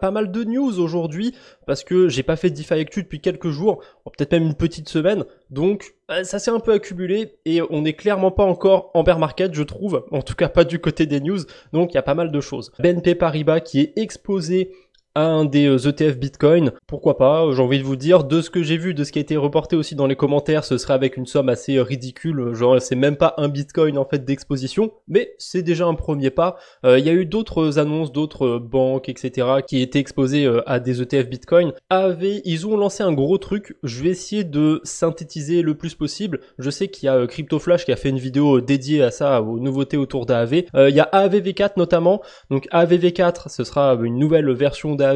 Pas mal de news aujourd'hui parce que j'ai pas fait de DeFi Actu depuis quelques jours, peut-être même une petite semaine, donc ça s'est un peu accumulé et on n'est clairement pas encore en bear market, je trouve, en tout cas pas du côté des news, donc il y a pas mal de choses. BNP Paribas qui est exposé à un des ETF Bitcoin, pourquoi pas, j'ai envie de vous dire, de ce que j'ai vu, de ce qui a été reporté aussi dans les commentaires, ce serait avec une somme assez ridicule, genre c'est même pas un Bitcoin en fait d'exposition, mais c'est déjà un premier pas. Il y a eu d'autres annonces, d'autres banques, etc. qui étaient exposées à des ETF Bitcoin. AAV, ils ont lancé un gros truc, je vais essayer de synthétiser le plus possible. Je sais qu'il y a CryptoFlash qui a fait une vidéo dédiée à ça, aux nouveautés autour d'AAV. Il y a AAV V4 notamment, donc AAV V4, ce sera une nouvelle version d'AAV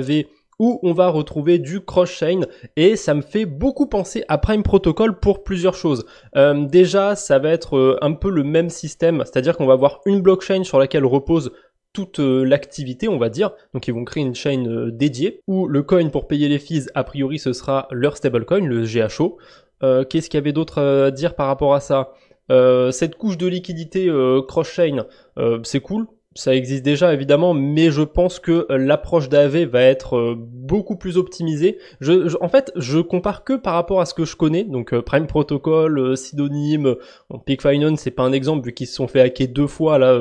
où on va retrouver du cross-chain et ça me fait beaucoup penser à Prime Protocol pour plusieurs choses. Déjà, ça va être un peu le même système, c'est-à-dire qu'on va avoir une blockchain sur laquelle repose toute l'activité, on va dire. Donc ils vont créer une chaîne dédiée où le coin pour payer les fees, a priori, ce sera leur stablecoin, le GHO. Qu'est-ce qu'il y avait d'autre à dire par rapport à ça? Cette couche de liquidité cross-chain, c'est cool. Ça existe déjà évidemment, mais je pense que l'approche d'AV va être beaucoup plus optimisée. En fait, je compare que par rapport à ce que je connais, donc Prime Protocol, Pseudonyme, Peak Finance, c'est pas un exemple vu qu'ils se sont fait hacker 2 fois là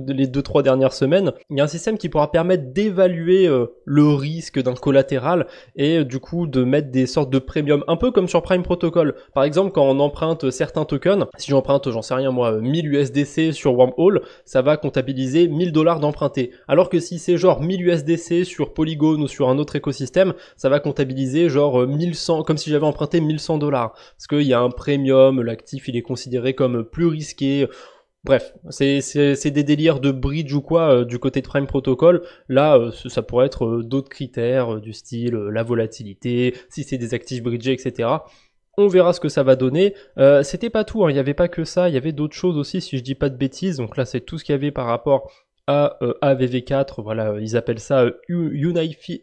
les 2-3 dernières semaines. Il y a un système qui pourra permettre d'évaluer le risque d'un collatéral et du coup de mettre des sortes de premium, un peu comme sur Prime Protocol. Par exemple, quand on emprunte certains tokens, si j'emprunte, j'en sais rien moi, 1000 USDC sur Wormhole, ça va comptabiliser 1000 dollars d'emprunté. Alors que si c'est genre 1000 USDC sur Polygon ou sur un autre écosystème, ça va comptabiliser genre 1100, comme si j'avais emprunté 1100 dollars. Parce qu'il y a un premium, l'actif il est considéré comme plus risqué. Bref, c'est des délires de bridge ou quoi du côté de Prime Protocol. Là, ça pourrait être d'autres critères du style la volatilité, si c'est des actifs bridgés, etc. On verra ce que ça va donner. C'était pas tout, hein. Il n'y avait pas que ça, il y avait d'autres choses aussi, si je dis pas de bêtises. Donc là, c'est tout ce qu'il y avait par rapport à AVV4. Voilà, ils appellent ça Unified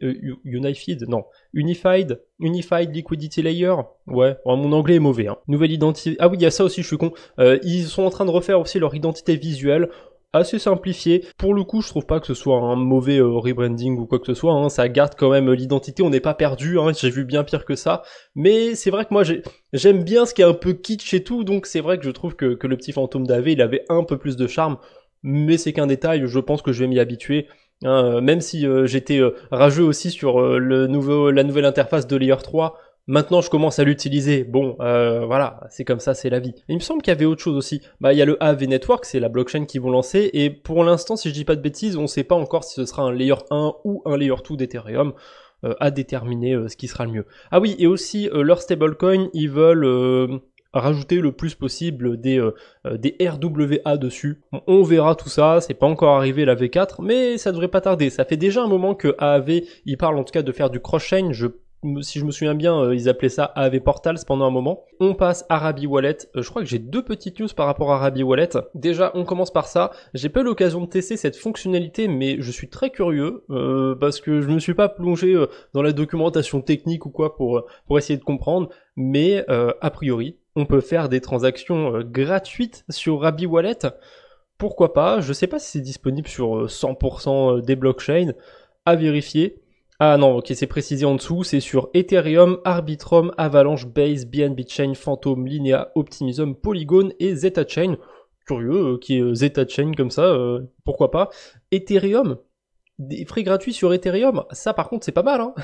Liquidity Layer. Ouais, bon, mon anglais est mauvais. Hein. Nouvelle identité. Ah oui, il y a ça aussi, je suis con. Ils sont en train de refaire aussi leur identité visuelle. Assez simplifié. Pour le coup, je trouve pas que ce soit un mauvais rebranding ou quoi que ce soit. Hein. Ça garde quand même l'identité. On n'est pas perdu. Hein. J'ai vu bien pire que ça. Mais c'est vrai que moi, j'aime bien ce qui est un peu kitsch et tout. Donc c'est vrai que je trouve que le petit fantôme d'AV, il avait un peu plus de charme. Mais c'est qu'un détail. Je pense que je vais m'y habituer. Hein. Même si j'étais rageux aussi sur la nouvelle interface de Layer 3. Maintenant, je commence à l'utiliser. Bon, voilà, c'est comme ça, c'est la vie. Il me semble qu'il y avait autre chose aussi. Bah, il y a le AAV Network, c'est la blockchain qu'ils vont lancer. Et pour l'instant, si je dis pas de bêtises, on sait pas encore si ce sera un Layer 1 ou un Layer 2 d'Ethereum. À déterminer ce qui sera le mieux. Ah oui, et aussi, leur stablecoin, ils veulent rajouter le plus possible des RWA dessus. Bon, on verra tout ça, c'est pas encore arrivé la V4, mais ça devrait pas tarder. Ça fait déjà un moment que AAV, ils parlent en tout cas de faire du cross-chain. Si je me souviens bien, ils appelaient ça AAV Portals pendant un moment. On passe à Arabi Wallet. Je crois que j'ai 2 petites news par rapport à Arabi Wallet. Déjà, on commence par ça. J'ai pas eu l'occasion de tester cette fonctionnalité, mais je suis très curieux parce que je me suis pas plongé dans la documentation technique ou quoi pour essayer de comprendre. Mais a priori, on peut faire des transactions gratuites sur Arabi Wallet. Pourquoi pas? Je sais pas si c'est disponible sur 100% des blockchains. À vérifier. Ah non, ok, c'est précisé en dessous, c'est sur Ethereum, Arbitrum, Avalanche, Base, BNB Chain, Phantom, Linea, Optimism, Polygon et Zeta Chain. Curieux, qui est Zeta Chain comme ça, pourquoi pas. Ethereum, des frais gratuits sur Ethereum, ça par contre c'est pas mal, hein.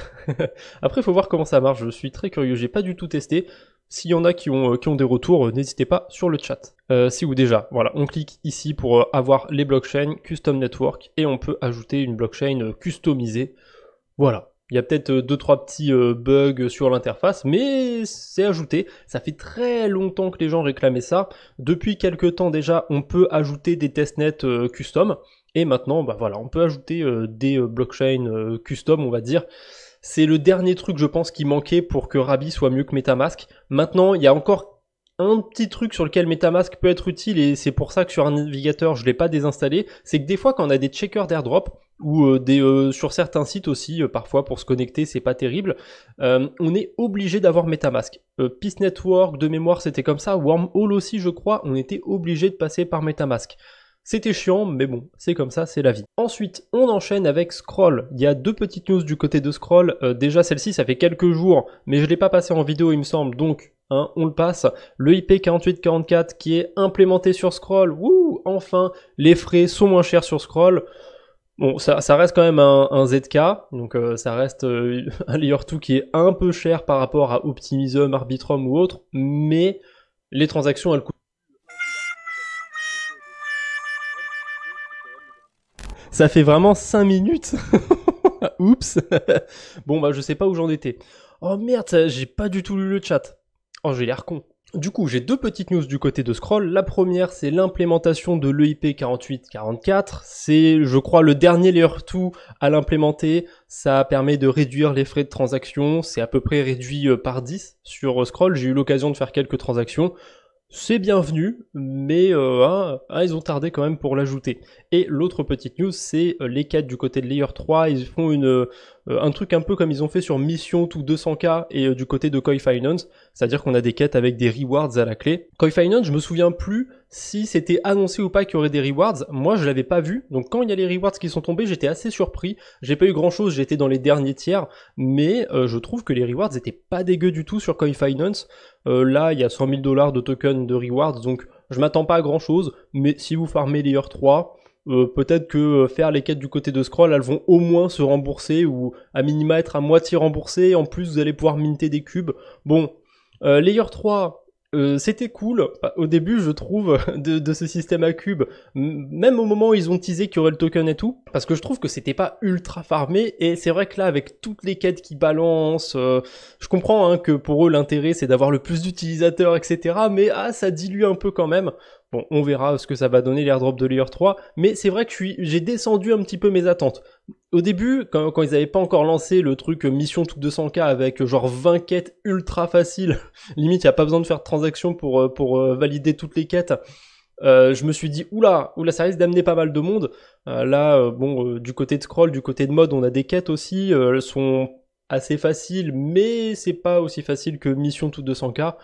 Après, il faut voir comment ça marche, je suis très curieux, j'ai pas du tout testé. S'il y en a qui ont des retours, n'hésitez pas sur le chat. Si ou déjà, voilà, on clique ici pour avoir les blockchains, Custom Network, et on peut ajouter une blockchain customisée. Voilà, il y a peut-être 2-3 petits bugs sur l'interface, mais c'est ajouté. Ça fait très longtemps que les gens réclamaient ça. Depuis quelques temps déjà, on peut ajouter des testnets custom. Et maintenant, bah voilà, on peut ajouter des blockchains custom, on va dire. C'est le dernier truc, je pense, qui manquait pour que Rabi soit mieux que MetaMask. Maintenant, il y a encore un petit truc sur lequel MetaMask peut être utile, et c'est pour ça que sur un navigateur, je l'ai pas désinstallé. C'est que des fois, quand on a des checkers d'airdrop, ou sur certains sites aussi, parfois pour se connecter, c'est pas terrible, on est obligé d'avoir MetaMask. Peace Network, de mémoire, c'était comme ça. Wormhole aussi, je crois, on était obligé de passer par MetaMask. C'était chiant, mais bon, c'est comme ça, c'est la vie. Ensuite, on enchaîne avec Scroll. Il y a deux petites news du côté de Scroll. Déjà, celle-ci, ça fait quelques jours, mais je l'ai pas passé en vidéo, il me semble, donc hein, on le passe. Le IP 4844 qui est implémenté sur Scroll. Wouh, enfin, les frais sont moins chers sur Scroll. Bon, ça reste quand même un ZK, donc ça reste un Layer 2 qui est un peu cher par rapport à Optimism, Arbitrum ou autre, mais les transactions, elles coûtent. Ça fait vraiment 5 minutes. Oups. Bon bah je sais pas où j'en étais. Oh merde, j'ai pas du tout lu le chat. Oh j'ai l'air con. Du coup, j'ai deux petites news du côté de Scroll. La première, c'est l'implémentation de l'EIP 4844. C'est, je crois, le dernier Layer 2 à l'implémenter. Ça permet de réduire les frais de transaction. C'est à peu près réduit par 10 sur Scroll. J'ai eu l'occasion de faire quelques transactions. C'est bienvenu, mais ils ont tardé quand même pour l'ajouter. Et l'autre petite news, c'est les quêtes du côté de Layer 3. Ils font un truc un peu comme ils ont fait sur Mission tout 200K et du côté de Koi Finance, c'est-à-dire qu'on a des quêtes avec des rewards à la clé. Koi Finance, je me souviens plus si c'était annoncé ou pas qu'il y aurait des rewards. Moi, je l'avais pas vu, donc quand il y a les rewards qui sont tombés, j'étais assez surpris. J'ai pas eu grand-chose, j'étais dans les derniers tiers, mais je trouve que les rewards étaient pas dégueux du tout sur Koi Finance. Là, il y a 100 000 $ de tokens de rewards, donc je m'attends pas à grand chose, mais si vous farmez Layer 3, peut-être que faire les quêtes du côté de Scroll, elles vont au moins se rembourser, ou à minima être à moitié remboursées, en plus vous allez pouvoir minter des cubes. Bon, Layer 3, c'était cool au début je trouve de ce système à cubes, même au moment où ils ont teasé qu'il y aurait le token et tout, parce que je trouve que c'était pas ultra farmé, et c'est vrai que là avec toutes les quêtes qui balancent, je comprends hein, que pour eux l'intérêt c'est d'avoir le plus d'utilisateurs etc, mais ça dilue un peu quand même. Bon, on verra ce que ça va donner l'airdrop de Layer 3, mais c'est vrai que j'ai descendu un petit peu mes attentes. Au début, quand ils avaient pas encore lancé le truc mission tout 200K avec genre 20 quêtes ultra faciles, limite il y a pas besoin de faire de transaction pour valider toutes les quêtes, je me suis dit oula, ça risque d'amener pas mal de monde. Là, du côté de Scroll, du côté de mode, on a des quêtes aussi, elles sont assez faciles, mais c'est pas aussi facile que mission tout 200K.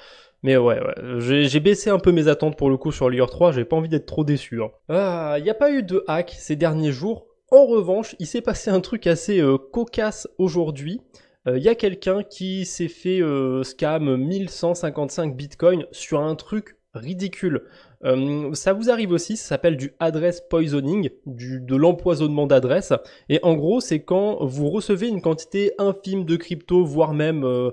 Mais ouais, j'ai baissé un peu mes attentes pour le coup sur Layer 3, j'ai pas envie d'être trop déçu. Hein. Il n'y a pas eu de hack ces derniers jours. En revanche, il s'est passé un truc assez cocasse aujourd'hui. Il y a quelqu'un qui s'est fait scam 1155 bitcoins sur un truc ridicule. Ça vous arrive aussi, ça s'appelle du address poisoning, de l'empoisonnement d'adresse. Et en gros, c'est quand vous recevez une quantité infime de crypto, voire même,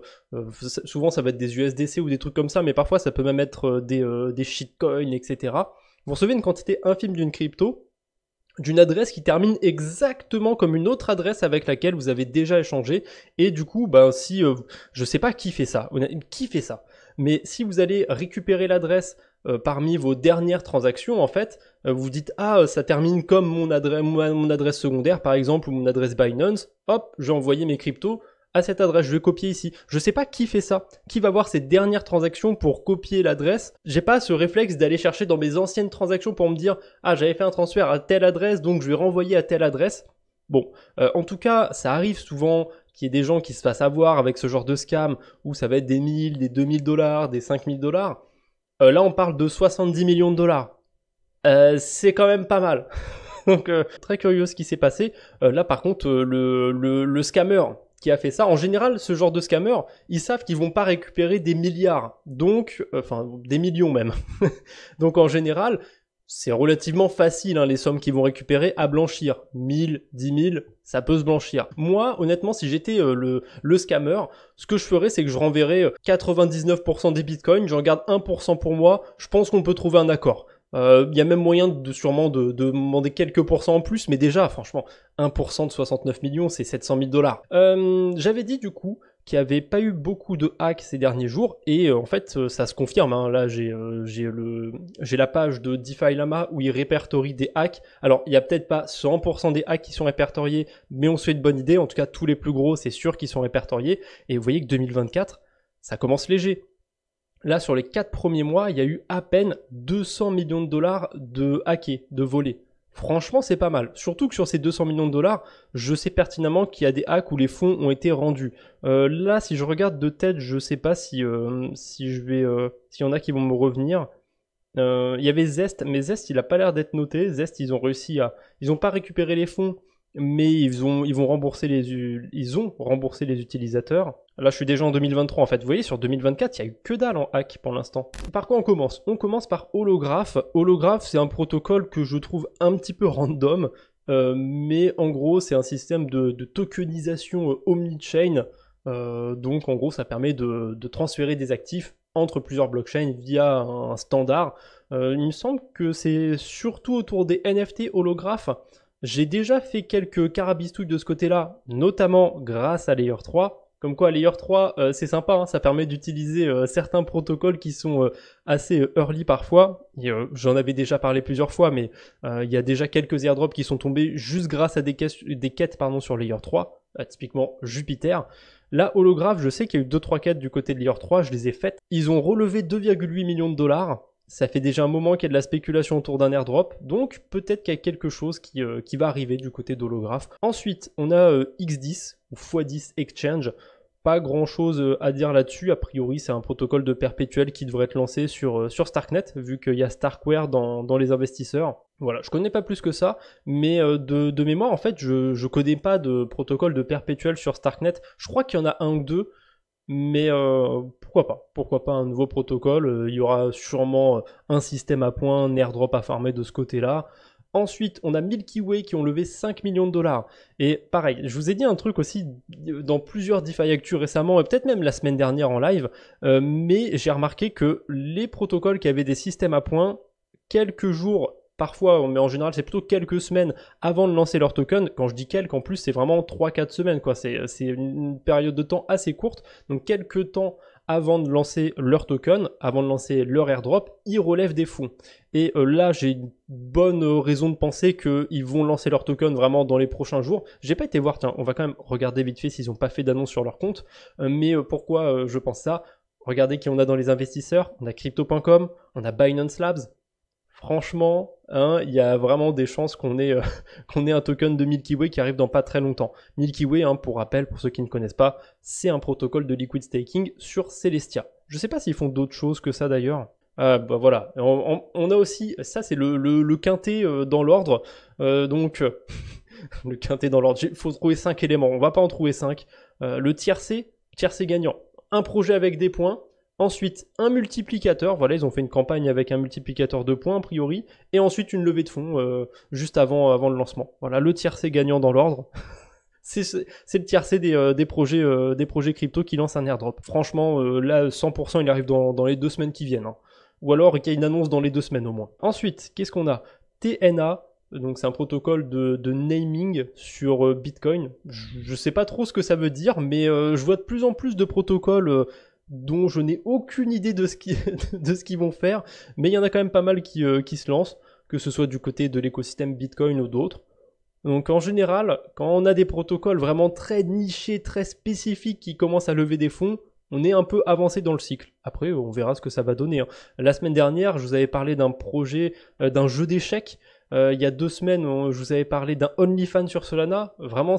souvent ça va être des USDC ou des trucs comme ça, mais parfois ça peut même être des shitcoins, etc. Vous recevez une quantité infime d'une crypto, d'une adresse qui termine exactement comme une autre adresse avec laquelle vous avez déjà échangé, et du coup si je sais pas qui fait ça, mais si vous allez récupérer l'adresse parmi vos dernières transactions en fait, vous dites ça termine comme mon adresse secondaire par exemple, ou mon adresse Binance, hop, j'ai envoyé mes cryptos à cette adresse, je vais copier ici. Je sais pas qui fait ça, qui va voir ces dernières transactions pour copier l'adresse. J'ai pas ce réflexe d'aller chercher dans mes anciennes transactions pour me dire j'avais fait un transfert à telle adresse donc je vais renvoyer à telle adresse. Bon, en tout cas, ça arrive souvent qu'il y ait des gens qui se fassent avoir avec ce genre de scam où ça va être des 1000, des 2000 $, des 5000 $. Là, on parle de 70 millions de dollars. C'est quand même pas mal. Donc, très curieux ce qui s'est passé. Là, par contre, le scammer qui a fait ça, en général, ce genre de scammer, ils savent qu'ils vont pas récupérer des milliards. Donc, enfin, des millions même. Donc, en général, c'est relativement facile, hein, les sommes qu'ils vont récupérer à blanchir. 1000, 10 000, ça peut se blanchir. Moi, honnêtement, si j'étais le scammer, ce que je ferais, c'est que je renverrais 99% des bitcoins, j'en garde 1% pour moi, je pense qu'on peut trouver un accord. Y a même moyen sûrement de demander quelques pourcents en plus, mais déjà, franchement, 1% de 69 millions, c'est 700 000 $. J'avais dit du coup qu'il n'y avait pas eu beaucoup de hacks ces derniers jours, et en fait, ça se confirme. Hein. Là, j'ai la page de DeFi Lama où il répertorie des hacks. Alors, il n'y a peut-être pas 100% des hacks qui sont répertoriés, mais on se fait une bonne idée. En tout cas, tous les plus gros, c'est sûr qu'ils sont répertoriés. Et vous voyez que 2024, ça commence léger. Là, sur les 4 premiers mois, il y a eu à peine 200 millions de dollars de hackés, de volés. Franchement, c'est pas mal. Surtout que sur ces 200 millions de dollars, je sais pertinemment qu'il y a des hacks où les fonds ont été rendus. Là, si je regarde de tête, je sais pas si je vais, s'il y en a qui vont me revenir. Il y avait Zest, mais Zest il a pas l'air d'être noté. Zest ils ont réussi à, ils ont pas récupéré les fonds, mais ils ont remboursé les utilisateurs. Là je suis déjà en 2023 en fait. Vous voyez sur 2024 il y a eu que dalle en hack pour l'instant. Par quoi on commence? On commence par Holograph. Holograph c'est un protocole que je trouve un petit peu random. Mais en gros c'est un système de tokenisation omni-chain. Donc en gros ça permet de transférer des actifs entre plusieurs blockchains via un standard. Il me semble que c'est surtout autour des NFT holographes. J'ai déjà fait quelques carabistouilles de ce côté-là, notamment grâce à Layer 3. Comme quoi, Layer 3, c'est sympa, hein, ça permet d'utiliser certains protocoles qui sont assez early parfois. J'en avais déjà parlé plusieurs fois, mais il y a déjà quelques airdrops qui sont tombés juste grâce à des quêtes sur Layer 3, typiquement Jupiter. Là, Holograph, je sais qu'il y a eu 2-3 quêtes du côté de Layer 3, je les ai faites. Ils ont relevé 2,8 millions de dollars. Ça fait déjà un moment qu'il y a de la spéculation autour d'un airdrop, donc peut-être qu'il y a quelque chose qui va arriver du côté d'Holograph. Ensuite, on a X10 ou x10 Exchange. Pas grand chose à dire là-dessus, a priori c'est un protocole de perpétuel qui devrait être lancé sur Starknet, vu qu'il y a Starkware dans les investisseurs. Voilà, je connais pas plus que ça, mais de mémoire en fait je connais pas de protocole de perpétuel sur Starknet. Je crois qu'il y en a un ou deux, mais pourquoi pas un nouveau protocole. Il y aura sûrement un système à points, un airdrop à farmer de ce côté-là. Ensuite, on a Milky Way qui ont levé 5 millions de dollars. Et pareil, je vous ai dit un truc aussi dans plusieurs DeFi Actu récemment, et peut-être même la semaine dernière en live, mais j'ai remarqué que les protocoles qui avaient des systèmes à points, quelques jours, parfois, mais en général c'est plutôt quelques semaines avant de lancer leur token, quand je dis quelques, en plus c'est vraiment 3-4 semaines, quoi. C'est une période de temps assez courte, donc quelques temps avant de lancer leur token, avant de lancer leur airdrop, ils relèvent des fonds. Et là, j'ai une bonne raison de penser qu'ils vont lancer leur token vraiment dans les prochains jours. J'ai pas été voir, tiens, on va quand même regarder vite fait s'ils n'ont pas fait d'annonce sur leur compte. Mais pourquoi je pense ça? Regardez qui on a dans les investisseurs. On a Crypto.com, on a Binance Labs. Franchement, hein, il y a vraiment des chances qu'on ait un token de Milky Way qui arrive dans pas très longtemps. Milky Way, hein, pour rappel, pour ceux qui ne connaissent pas, c'est un protocole de liquid staking sur Celestia. Je sais pas s'ils font d'autres choses que ça d'ailleurs. Bah voilà, on a aussi, ça c'est le quintet dans l'ordre, donc le quintet dans l'ordre, il faut trouver 5 éléments, on va pas en trouver 5. Le tiercé gagnant, un projet avec des points. Ensuite, un multiplicateur, voilà, ils ont fait une campagne avec un multiplicateur de points a priori, et ensuite une levée de fonds juste avant le lancement. Voilà, le tiercé gagnant dans l'ordre. C'est le tiercé des projets crypto qui lancent un airdrop. Franchement, là, 100% il arrive dans les 2 semaines qui viennent. Hein. Ou alors qu'il y a une annonce dans les 2 semaines au moins. Ensuite, qu'est-ce qu'on a? TNA, donc c'est un protocole de naming sur Bitcoin. Je sais pas trop ce que ça veut dire, mais je vois de plus en plus de protocoles dont je n'ai aucune idée de ce qu'ils vont faire, mais il y en a quand même pas mal qui se lancent, que ce soit du côté de l'écosystème Bitcoin ou d'autres. Donc en général, quand on a des protocoles vraiment très nichés, très spécifiques qui commencent à lever des fonds, on est un peu avancé dans le cycle. Après, on verra ce que ça va donner. Hein. La semaine dernière, je vous avais parlé d'un projet, d'un jeu d'échecs. Il y a 2 semaines, je vous avais parlé d'un OnlyFans sur Solana. Vraiment,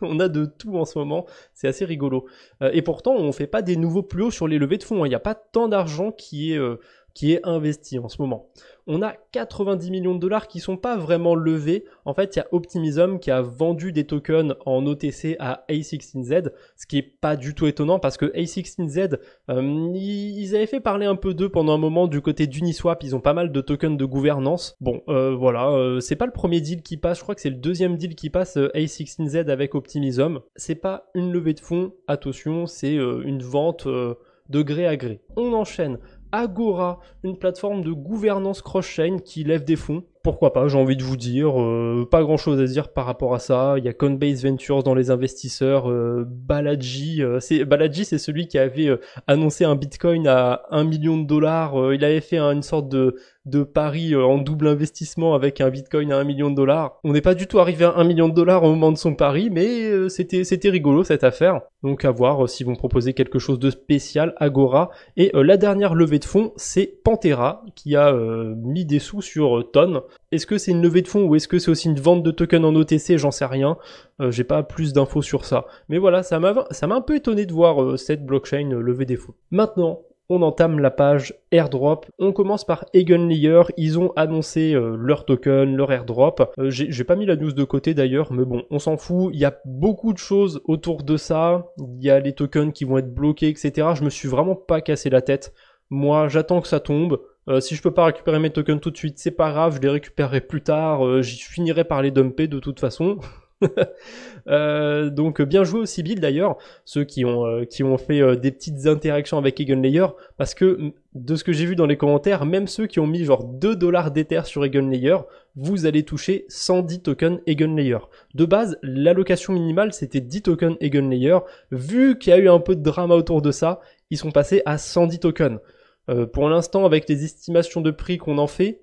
on a de tout en ce moment. C'est assez rigolo. Et pourtant, on fait pas des nouveaux plus hauts sur les levées de fonds. Hein. Il n'y a pas tant d'argent qui est investi en ce moment. On a 90 millions de dollars qui sont pas vraiment levés. En fait, il y a Optimism qui a vendu des tokens en OTC à A16Z, ce qui est pas du tout étonnant parce que A16Z, ils avaient fait parler un peu d'eux pendant un moment du côté d'Uniswap. Ils ont pas mal de tokens de gouvernance. Bon, voilà, c'est pas le premier deal qui passe. Je crois que c'est le 2e deal qui passe A16Z avec Optimism. C'est pas une levée de fonds, attention, c'est une vente de gré à gré. On enchaîne. Agora, une plateforme de gouvernance cross-chain qui lève des fonds. Pourquoi pas, j'ai envie de vous dire, pas grand chose à dire par rapport à ça. Il y a Coinbase Ventures dans les investisseurs, Balaji, c'est celui qui avait annoncé un bitcoin à 1 million de dollars. Il avait fait une sorte de pari en double investissement avec un bitcoin à 1 million de dollars. On n'est pas du tout arrivé à 1 million de dollars au moment de son pari, mais c'était rigolo cette affaire. Donc à voir s'ils vont proposer quelque chose de spécial, Agora. Et la dernière levée de fonds, c'est Pantera qui a mis des sous sur Ton. Est-ce que c'est une levée de fonds ou est-ce que c'est aussi une vente de tokens en OTC? J'en sais rien. J'ai pas plus d'infos sur ça. Mais voilà, ça m'a un peu étonné de voir cette blockchain lever des fonds. Maintenant, on entame la page airdrop. On commence par Eigenlayer. Ils ont annoncé leur token, leur airdrop. J'ai pas mis la news de côté d'ailleurs, mais bon, on s'en fout. Il y a beaucoup de choses autour de ça. Il y a les tokens qui vont être bloqués, etc. Je me suis vraiment pas cassé la tête. Moi, j'attends que ça tombe. Si je peux pas récupérer mes tokens tout de suite, c'est pas grave, je les récupérerai plus tard. Je finirai par les dumper de toute façon. Donc bien joué au Sibyl d'ailleurs, ceux qui ont fait des petites interactions avec Eigenlayer, parce que de ce que j'ai vu dans les commentaires, même ceux qui ont mis genre 2$ d'Ether sur Eigenlayer, vous allez toucher 110 tokens Eigenlayer. De base, l'allocation minimale c'était 10 tokens Eigenlayer. Vu qu'il y a eu un peu de drama autour de ça, ils sont passés à 110 tokens. Pour l'instant, avec les estimations de prix qu'on en fait,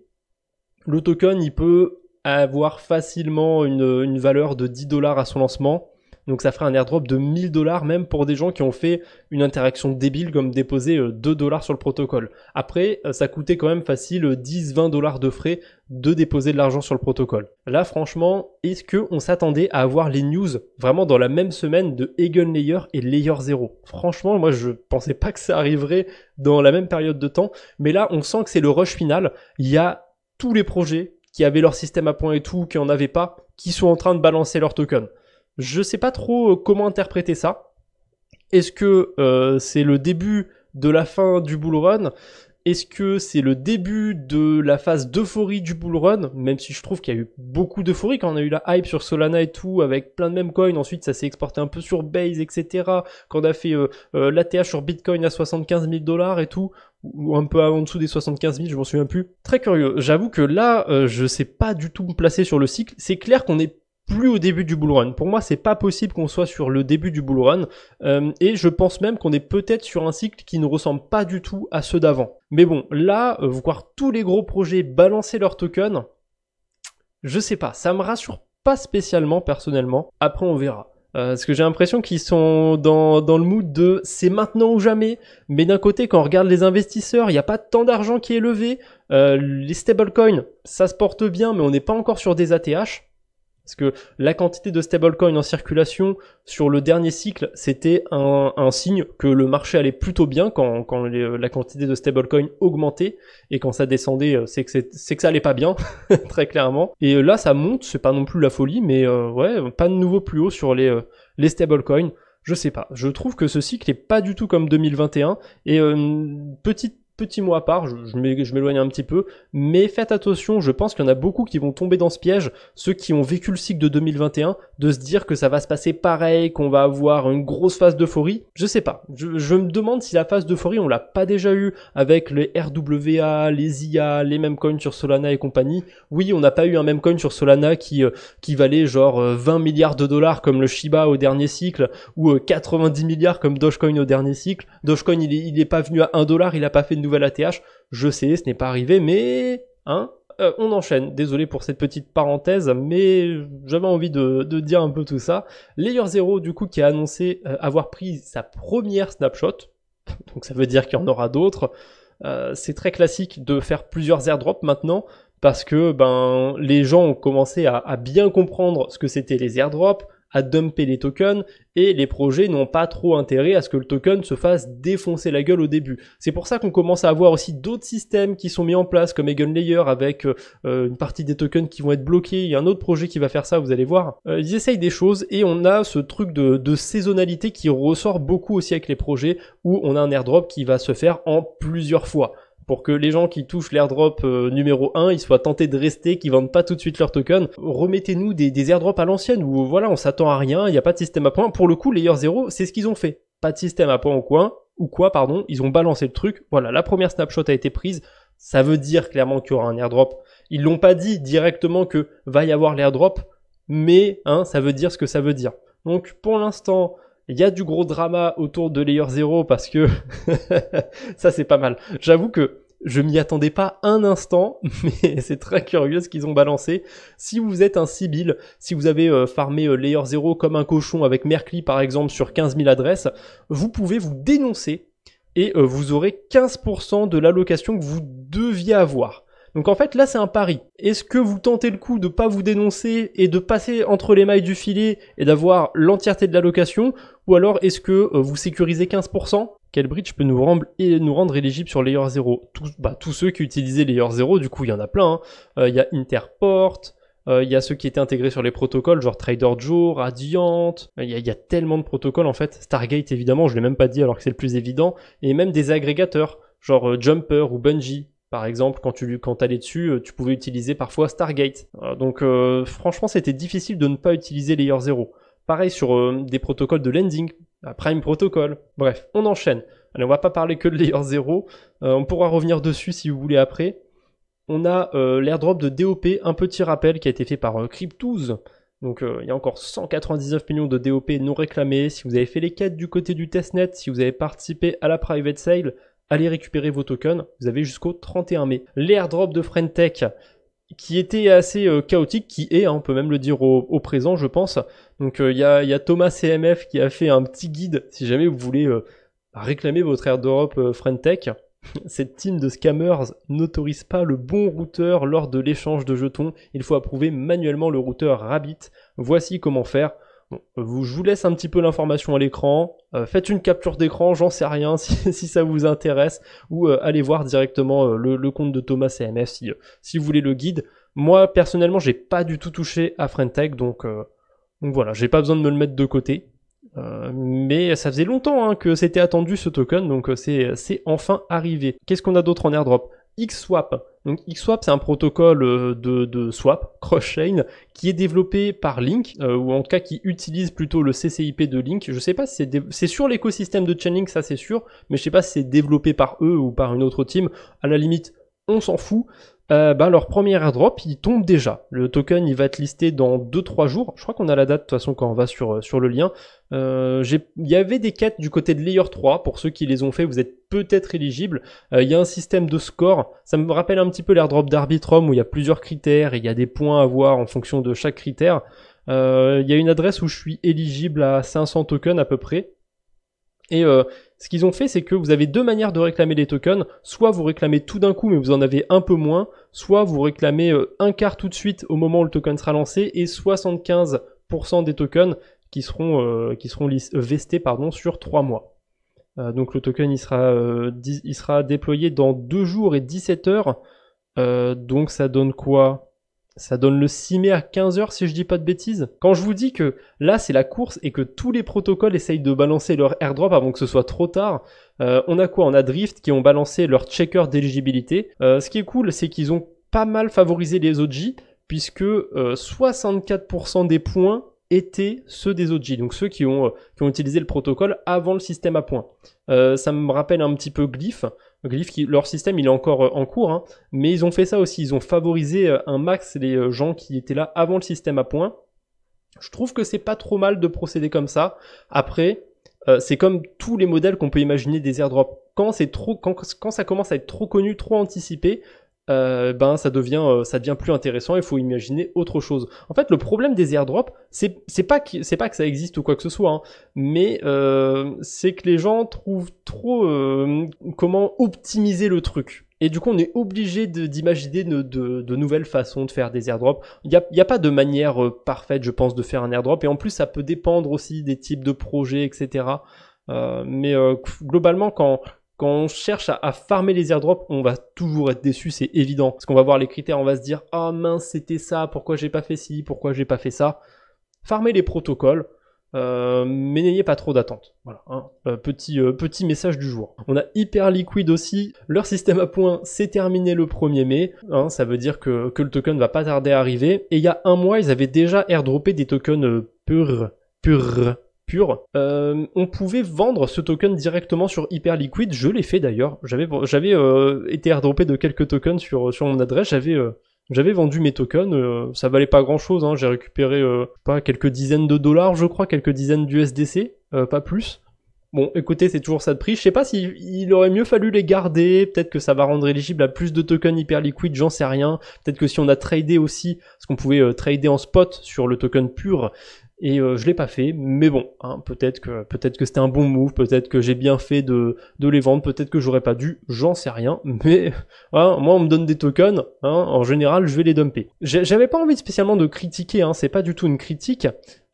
le token il peut avoir facilement une valeur de 10$ à son lancement. Donc ça ferait un airdrop de 1000$ même pour des gens qui ont fait une interaction débile comme déposer 2$ sur le protocole. Après, ça coûtait quand même facile 10-20$ de frais de déposer de l'argent sur le protocole. Là franchement, est-ce qu'on s'attendait à avoir les news vraiment dans la même semaine de Eigenlayer et Layer 0? Franchement, moi je pensais pas que ça arriverait dans la même période de temps, mais là on sent que c'est le rush final. Il y a tous les projets qui avaient leur système à point et tout, qui en avaient pas, qui sont en train de balancer leur token. Je sais pas trop comment interpréter ça. Est-ce que c'est le début de la fin du bull run? Est-ce que c'est le début de la phase d'euphorie du bull run? Même si je trouve qu'il y a eu beaucoup d'euphorie quand on a eu la hype sur Solana et tout, avec plein de meme coins, ensuite ça s'est exporté un peu sur Base, etc. Quand on a fait l'ATH sur Bitcoin à 75 000$ et tout, ou un peu en dessous des 75 000, je m'en souviens plus. Très curieux. J'avoue que là, je sais pas du tout me placer sur le cycle. C'est clair qu'on est plus au début du bull run. Pour moi, c'est pas possible qu'on soit sur le début du bull run. Et je pense même qu'on est peut-être sur un cycle qui ne ressemble pas du tout à ceux d'avant. Mais bon, là, voir tous les gros projets balancer leurs tokens, je sais pas. Ça me rassure pas spécialement, personnellement. Après, on verra. Parce que j'ai l'impression qu'ils sont dans le mood de c'est maintenant ou jamais. Mais d'un côté, quand on regarde les investisseurs, il n'y a pas tant d'argent qui est levé. Les stablecoins, ça se porte bien, mais on n'est pas encore sur des ATH. Parce que la quantité de stablecoins en circulation sur le dernier cycle, c'était un signe que le marché allait plutôt bien quand la quantité de stablecoins augmentait, et quand ça descendait, c'est que ça allait pas bien, très clairement. Et là, ça monte, c'est pas non plus la folie, mais ouais, pas de nouveau plus haut sur les stablecoins. Je sais pas. Je trouve que ce cycle est pas du tout comme 2021, et petit mot à part, je m'éloigne un petit peu, mais faites attention, je pense qu'il y en a beaucoup qui vont tomber dans ce piège, ceux qui ont vécu le cycle de 2021, de se dire que ça va se passer pareil, qu'on va avoir une grosse phase d'euphorie. Je sais pas, je me demande si la phase d'euphorie, on l'a pas déjà eu avec les RWA, les IA, les memecoins sur Solana et compagnie. Oui, on n'a pas eu un memecoin sur Solana qui valait genre 20 milliards de dollars comme le Shiba au dernier cycle, ou 90 milliards comme Dogecoin au dernier cycle. Dogecoin, il est pas venu à 1$, il a pas fait de nouvelle ATH, je sais, ce n'est pas arrivé, mais on enchaîne. Désolé pour cette petite parenthèse, mais j'avais envie de dire un peu tout ça. Layer 0, du coup, qui a annoncé avoir pris sa première snapshot, donc ça veut dire qu'il y en aura d'autres. C'est très classique de faire plusieurs airdrops maintenant, parce que les gens ont commencé à bien comprendre ce que c'était les airdrops, à dumper les tokens, et les projets n'ont pas trop intérêt à ce que le token se fasse défoncer la gueule au début. C'est pour ça qu'on commence à avoir aussi d'autres systèmes qui sont mis en place, comme Eigenlayer, avec une partie des tokens qui vont être bloqués. Il y a un autre projet qui va faire ça, vous allez voir. Ils essayent des choses, et on a ce truc de saisonnalité qui ressort beaucoup aussi avec les projets, où on a un airdrop qui va se faire en plusieurs fois, pour que les gens qui touchent l'airdrop numéro 1, ils soient tentés de rester, qu'ils vendent pas tout de suite leur token. Remettez-nous des airdrops à l'ancienne, où voilà, on s'attend à rien, il n'y a pas de système à point. Pour le coup, Layer 0, c'est ce qu'ils ont fait. Pas de système à point ou quoi, ils ont balancé le truc. Voilà, la première snapshot a été prise. Ça veut dire clairement qu'il y aura un airdrop. Ils l'ont pas dit directement que va y avoir l'airdrop, mais ça veut dire ce que ça veut dire. Donc pour l'instant, il y a du gros drama autour de Layer 0 parce que ça c'est pas mal. J'avoue que je m'y attendais pas un instant, mais c'est très curieux ce qu'ils ont balancé. Si vous êtes un Sibyl, si vous avez farmé Layer 0 comme un cochon avec Merkli par exemple sur 15 000 adresses, vous pouvez vous dénoncer et vous aurez 15% de l'allocation que vous deviez avoir. Donc en fait là c'est un pari. Est-ce que vous tentez le coup de pas vous dénoncer et de passer entre les mailles du filet et d'avoir l'entièreté de l'allocation, ou alors est-ce que vous sécurisez 15% ? Quel bridge peut nous rendre éligibles sur Layer 0? Tous ceux qui utilisaient Layer 0, du coup il y en a plein. Il y a Interport, il y a ceux qui étaient intégrés sur les protocoles, genre Trader Joe, Radiant, il y a tellement de protocoles en fait. Stargate évidemment, je l'ai même pas dit alors que c'est le plus évident, et même des agrégateurs, genre Jumper ou Bungie. Par exemple, quand t'allais dessus, tu pouvais utiliser parfois Stargate. Donc franchement, c'était difficile de ne pas utiliser Layer 0. Pareil sur des protocoles de lending, Prime Protocol. Bref, on enchaîne. Allez, on va pas parler que de Layer 0. On pourra revenir dessus si vous voulez après. On a l'airdrop de DOP, un petit rappel qui a été fait par Cryptoos. Donc il y a encore 199 millions de DOP non réclamés. Si vous avez fait les quêtes du côté du testnet, si vous avez participé à la private sale, allez récupérer vos tokens. Vous avez jusqu'au 31 mai. L'airdrop de Friendtech, qui était assez chaotique, qui est, on peut même le dire au présent, je pense. Donc il y a Thomas CMF qui a fait un petit guide, si jamais vous voulez réclamer votre airdrop Friendtech. Cette team de scammers n'autorise pas le bon routeur lors de l'échange de jetons. Il faut approuver manuellement le routeur Rabbit. Voici comment faire. Bon, je vous laisse un petit peu l'information à l'écran. Faites une capture d'écran, j'en sais rien si ça vous intéresse. Ou allez voir directement le compte de Thomas CMF si vous voulez le guide. Moi, personnellement, j'ai pas du tout touché à Friendtech, donc voilà, j'ai pas besoin de me le mettre de côté. Mais ça faisait longtemps que c'était attendu ce token, donc c'est enfin arrivé. Qu'est-ce qu'on a d'autre en airdrop? XSwap. Donc XSwap, c'est un protocole de swap, cross-chain, qui est développé par Link, ou en tout cas qui utilise plutôt le CCIP de Link. Je sais pas si c'est sur l'écosystème de Chainlink, ça c'est sûr, mais je sais pas si c'est développé par eux ou par une autre team. À la limite, on s'en fout. Leur premier airdrop, il tombe déjà. Le token, il va être listé dans 2-3 jours. Je crois qu'on a la date, de toute façon, quand on va sur le lien. Il y avait des quêtes du côté de Layer 3. Pour ceux qui les ont fait, vous êtes peut-être éligibles. Il y a un système de score. Ça me rappelle un petit peu l'airdrop d'Arbitrum, où il y a plusieurs critères et il y a des points à voir en fonction de chaque critère. Il y a une adresse où je suis éligible à 500 tokens à peu près. Et ce qu'ils ont fait, c'est que vous avez deux manières de réclamer les tokens. Soit vous réclamez tout d'un coup, mais vous en avez un peu moins. Soit vous réclamez un quart tout de suite au moment où le token sera lancé et 75% des tokens qui seront vestés sur 3 mois. Donc le token il sera déployé dans 2 jours et 17 heures. Donc ça donne quoi ? Ça donne le 6 mai à 15h si je dis pas de bêtises. Quand je vous dis que là c'est la course et que tous les protocoles essayent de balancer leur airdrop avant que ce soit trop tard, on a quoi? On a Drift qui ont balancé leur checker d'éligibilité. Ce qui est cool, c'est qu'ils ont pas mal favorisé les OG puisque 64% des points étaient ceux des OG, donc ceux qui ont utilisé le protocole avant le système à points. Ça me rappelle un petit peu Glyph, leur système il est encore en cours, mais ils ont fait ça aussi, ils ont favorisé un max les gens qui étaient là avant le système à points. Je trouve que c'est pas trop mal de procéder comme ça. Après, c'est comme tous les modèles qu'on peut imaginer des airdrops. Quand ça commence à être trop connu, trop anticipé, ça devient plus intéressant, il faut imaginer autre chose. En fait, le problème des airdrops, c'est pas que ça existe ou quoi que ce soit, mais c'est que les gens trouvent trop comment optimiser le truc. Et du coup, on est obligé d'imaginer de nouvelles façons de faire des airdrops. Il y a pas de manière parfaite, je pense, de faire un airdrop. Et en plus, ça peut dépendre aussi des types de projets, etc. Mais globalement, quand on cherche à farmer les airdrops, on va toujours être déçu, c'est évident. Parce qu'on va voir les critères, on va se dire « Ah mince, c'était ça, pourquoi j'ai pas fait ci, pourquoi j'ai pas fait ça ?» Farmez les protocoles, mais n'ayez pas trop d'attente. Voilà, petit message du jour. On a Hyperliquid aussi, leur système à points s'est terminé le 1er mai, ça veut dire que le token va pas tarder à arriver. Et il y a un mois, ils avaient déjà airdroppé des tokens pur. On pouvait vendre ce token directement sur Hyperliquid, je l'ai fait d'ailleurs, j'avais été airdroppé de quelques tokens sur mon adresse, j'avais vendu mes tokens, ça valait pas grand chose, j'ai récupéré quelques dizaines de dollars je crois, quelques dizaines d'USDC, pas plus. Bon, écoutez, c'est toujours ça de prix. Je sais pas s'il aurait mieux fallu les garder. Peut-être que ça va rendre éligible à plus de tokens Hyperliquid, j'en sais rien. Peut-être que si on a tradé aussi, parce qu'on pouvait trader en spot sur le token pur, et je l'ai pas fait, mais bon, hein, peut-être que c'était un bon move, peut-être que j'ai bien fait de les vendre, peut-être que j'aurais pas dû, j'en sais rien, mais hein, moi on me donne des tokens, hein, en général je vais les dumper. J'avais pas envie spécialement de critiquer, hein, c'est pas du tout une critique.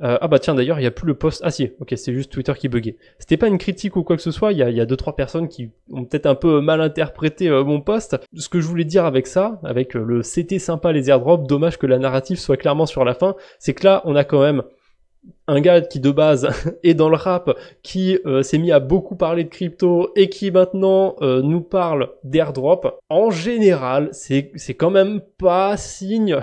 Ah bah tiens, d'ailleurs il y a plus le post, ah si, ok, c'est juste Twitter qui buguait. C'était pas une critique ou quoi que ce soit, il y a 2-3 personnes qui ont peut-être un peu mal interprété mon post. Ce que je voulais dire avec ça, avec le c'était sympa les airdrops, dommage que la narrative soit clairement sur la fin, c'est que là on a quand même un gars qui de base est dans le rap, qui s'est mis à beaucoup parler de crypto et qui maintenant nous parle d'airdrop. En général, c'est quand même pas signe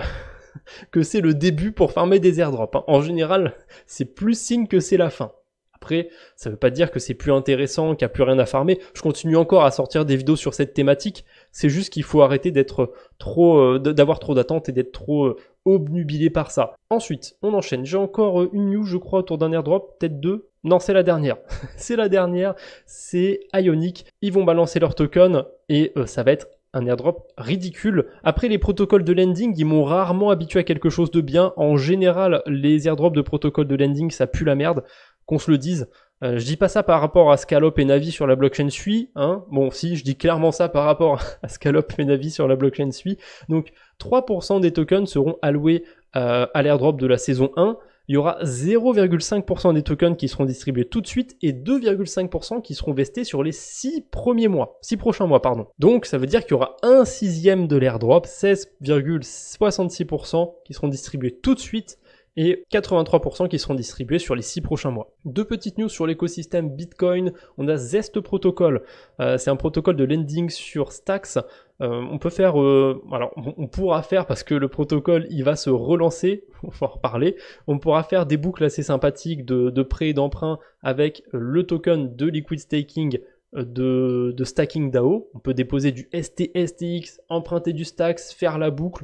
que c'est le début pour farmer des airdrops, hein. En général, c'est plus signe que c'est la fin. Après, ça veut pas dire que c'est plus intéressant, qu'il n'y a plus rien à farmer. Je continue encore à sortir des vidéos sur cette thématique. C'est juste qu'il faut arrêter d'être trop, d'avoir trop d'attentes et d'être trop obnubilé par ça. Ensuite, on enchaîne. J'ai encore une news, je crois, autour d'un airdrop, peut-être deux. Non, c'est la dernière. C'est la dernière. C'est Ionic. Ils vont balancer leur token et ça va être un airdrop ridicule. Après, les protocoles de lending, ils m'ont rarement habitué à quelque chose de bien. En général, les airdrops de protocoles de lending, ça pue la merde. Qu'on se le dise. Je dis pas ça par rapport à Scalop et Navi sur la blockchain Sui, hein. Bon, si, je dis clairement ça par rapport à Scalop et Navi sur la blockchain Sui. Donc, 3% des tokens seront alloués à l'airdrop de la saison 1. Il y aura 0,5% des tokens qui seront distribués tout de suite et 2,5% qui seront vestés sur les 6 prochains mois, pardon. Donc, ça veut dire qu'il y aura 1/6 de l'airdrop, 16,66% qui seront distribués tout de suite et 83% qui seront distribués sur les 6 prochains mois. Deux petites news sur l'écosystème Bitcoin. On a Zest Protocol. C'est un protocole de lending sur Stacks. On peut faire, alors on pourra faire, parce que le protocole il va se relancer, on va en reparler, on pourra faire des boucles assez sympathiques de prêt et d'emprunt avec le token de Liquid Staking de Stacking DAO. On peut déposer du STX, emprunter du Stacks, faire la boucle.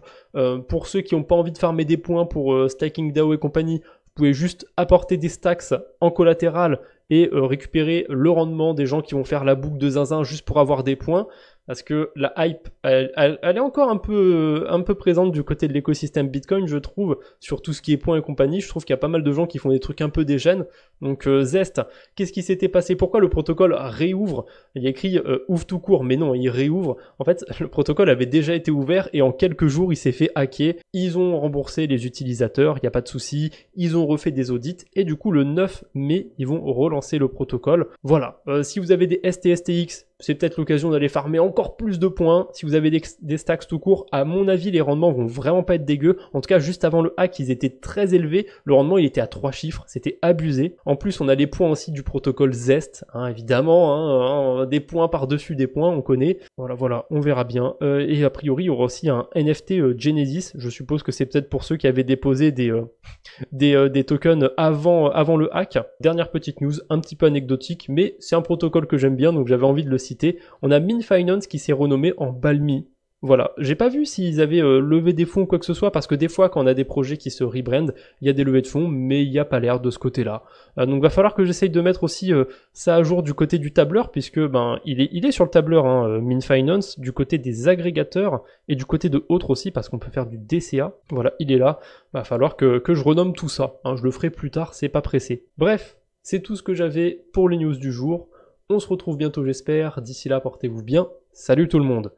Pour ceux qui n'ont pas envie de farmer des points pour Stacking DAO et compagnie, vous pouvez juste apporter des stacks en collatéral et récupérer le rendement des gens qui vont faire la boucle de zinzin juste pour avoir des points. Parce que la hype, elle est encore un peu présente du côté de l'écosystème Bitcoin, je trouve, sur tout ce qui est points et compagnie. Je trouve qu'il y a pas mal de gens qui font des trucs un peu dégènes. Donc Zest, qu'est-ce qui s'était passé? Pourquoi le protocole réouvre? Il y a écrit ouvre tout court, mais non, il réouvre. En fait, le protocole avait déjà été ouvert et en quelques jours, il s'est fait hacker. Ils ont remboursé les utilisateurs, il n'y a pas de souci. Ils ont refait des audits et du coup, le 9 mai, ils vont relancer le protocole. Voilà. Si vous avez des STX, c'est peut-être l'occasion d'aller farmer encore plus de points. Si vous avez des stacks tout court, à mon avis, les rendements vont vraiment pas être dégueux. En tout cas, juste avant le hack, ils étaient très élevés. Le rendement, il était à 3 chiffres. C'était abusé. En plus, on a les points aussi du protocole Zest, hein, évidemment. Des points par-dessus des points, on connaît. Voilà, on verra bien. Et a priori, il y aura aussi un NFT Genesis. Je suppose que c'est peut-être pour ceux qui avaient déposé des tokens avant le hack. Dernière petite news, un petit peu anecdotique, mais c'est un protocole que j'aime bien, donc j'avais envie de le citer. On a Min Finance qui s'est renommé en Balmi. Voilà, j'ai pas vu s'ils avaient levé des fonds ou quoi que ce soit, parce que des fois quand on a des projets qui se rebrandent, il y a des levées de fonds, mais il n'y a pas l'air de ce côté-là. Donc va falloir que j'essaye de mettre aussi ça à jour du côté du tableur, puisque il est sur le tableur, hein, Min Finance, du côté des agrégateurs et du côté de autres aussi, parce qu'on peut faire du DCA. Voilà, il est là. Va falloir que je renomme tout ça, hein. Je le ferai plus tard, c'est pas pressé. Bref, c'est tout ce que j'avais pour les news du jour. On se retrouve bientôt, j'espère. D'ici là, portez-vous bien. Salut tout le monde.